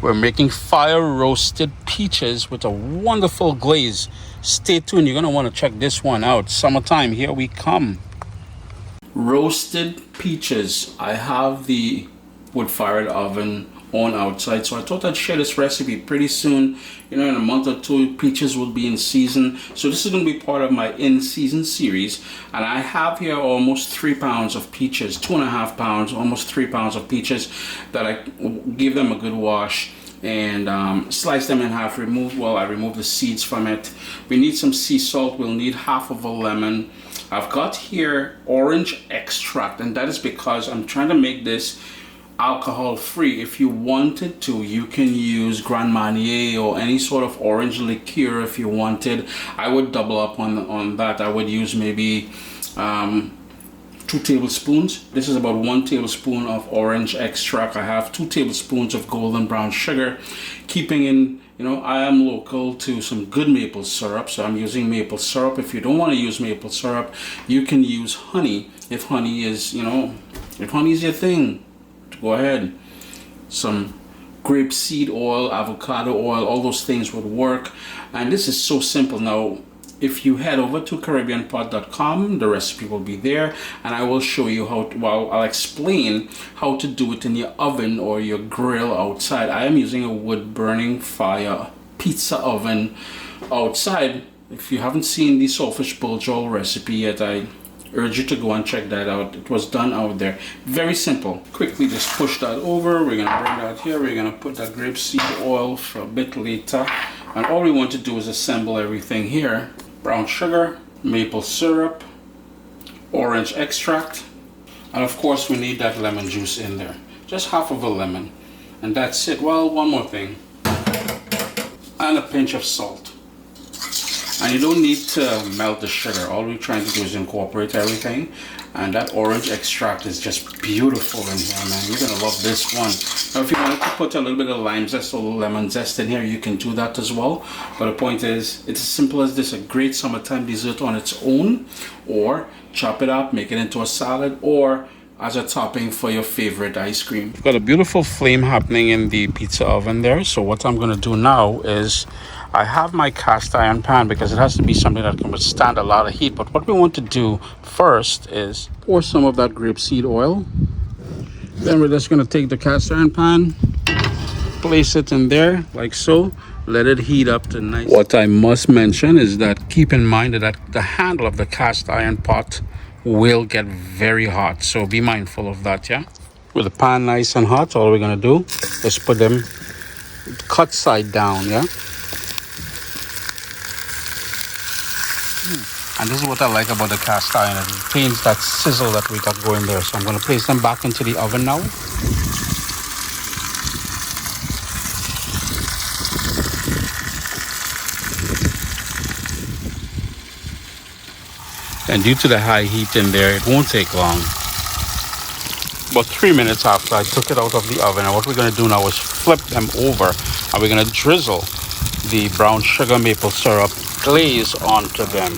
We're making fire roasted peaches with a wonderful glaze. Stay tuned, you're going to want to check this one out. Summertime, here we come. Roasted peaches. I have the wood-fired oven on outside, so I thought I'd share this recipe. Pretty soon, in a month or two, peaches will be in season, so this is going to be part of my in-season series. And I have here almost 3 pounds of peaches, 2.5 pounds, almost 3 pounds of peaches that I give them a good wash and slice them in half. I remove the seeds from it. We need some sea salt. We'll need half of a lemon. I've got here orange extract, and that is because I'm trying to make this alcohol free. If you wanted to, you can use Grand Marnier or any sort of orange liqueur if you wanted. I would double up on that. I would use maybe 2 tablespoons. This is about 1 tablespoon of orange extract. I have 2 tablespoons of golden brown sugar, keeping in, I am local to some good maple syrup, so I'm using maple syrup. If you don't want to use maple syrup, you can use honey. If honey is, if honey is your thing, go ahead. Some grapeseed oil, avocado oil, all those things would work. And this is so simple. Now, if you head over to CaribbeanPot.com, the recipe will be there, and I will show you I'll explain how to do it in your oven or your grill outside. I am using a wood burning fire pizza oven outside. If you haven't seen the saltfish bulgjol recipe yet, I urge you to go and check that out. It was done out there. Very simple. Quickly just push that over. We're gonna bring that here. We're gonna put that grapeseed oil for a bit later. And all we want to do is assemble everything here. Brown sugar, maple syrup, orange extract, and of course we need that lemon juice in there. Just half of a lemon. And that's it. Well, one more thing. And a pinch of salt. And you don't need to melt the sugar. All we're trying to do is incorporate everything. And that orange extract is just beautiful in here, man. You're gonna love this one. Now, if you wanted to put a little bit of lime zest or lemon zest in here, you can do that as well. But the point is, it's as simple as this. A great summertime dessert on its own, or chop it up, make it into a salad, or as a topping for your favorite ice cream. We've got a beautiful flame happening in the pizza oven there. So what I'm gonna do now is, I have my cast iron pan because it has to be something that can withstand a lot of heat. But what we want to do first is pour some of that grapeseed oil. Then we're just going to take the cast iron pan, place it in there like so, let it heat up to nice. What I must mention is that keep in mind that the handle of the cast iron pot will get very hot. So be mindful of that, yeah? With the pan nice and hot, all we're going to do is put them cut side down, yeah? And this is what I like about the cast iron. It retains that sizzle that we got going there. So I'm going to place them back into the oven now. And due to the high heat in there, it won't take long. About 3 minutes after I took it out of the oven. And what we're going to do now is flip them over. And we're going to drizzle the brown sugar maple syrup glaze onto them.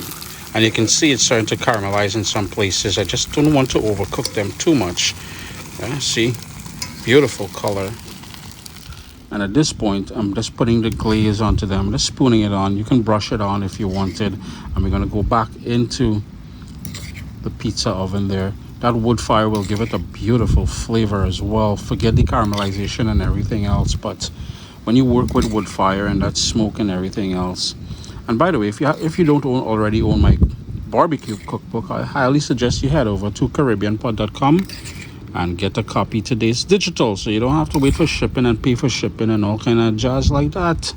And you can see it's starting to caramelize in some places. I just don't want to overcook them too much. See, beautiful color. And at this point, I'm just putting the glaze onto them, just spooning it on. You can brush it on if you wanted. And we're gonna go back into the pizza oven there. That wood fire will give it a beautiful flavor as well. Forget the caramelization and everything else, but when you work with wood fire and that smoke and everything else. And by the way, if you don't already own my barbecue cookbook, I highly suggest you head over to CaribbeanPot.com and get a copy today. It's digital, so you don't have to wait for shipping and pay for shipping and all kind of jazz like that.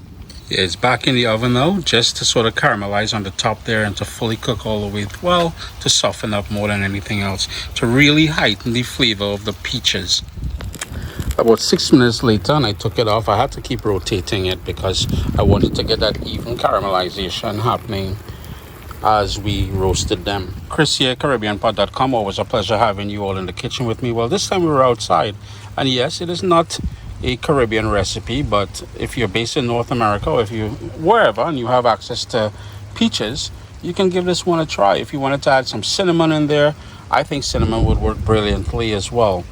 Yeah, it's back in the oven now, just to sort of caramelize on the top there and to fully cook all the way, well, to soften up more than anything else, to really heighten the flavor of the peaches. About 6 minutes later, and I took it off. I had to keep rotating it because I wanted to get that even caramelization happening as we roasted them. Chris here, CaribbeanPot.com. Always a pleasure having you all in the kitchen with me. Well, this time we were outside, and yes, it is not a Caribbean recipe, but if you're based in North America or if you wherever and you have access to peaches, you can give this one a try. If you wanted to add some cinnamon in there, I think cinnamon would work brilliantly as well.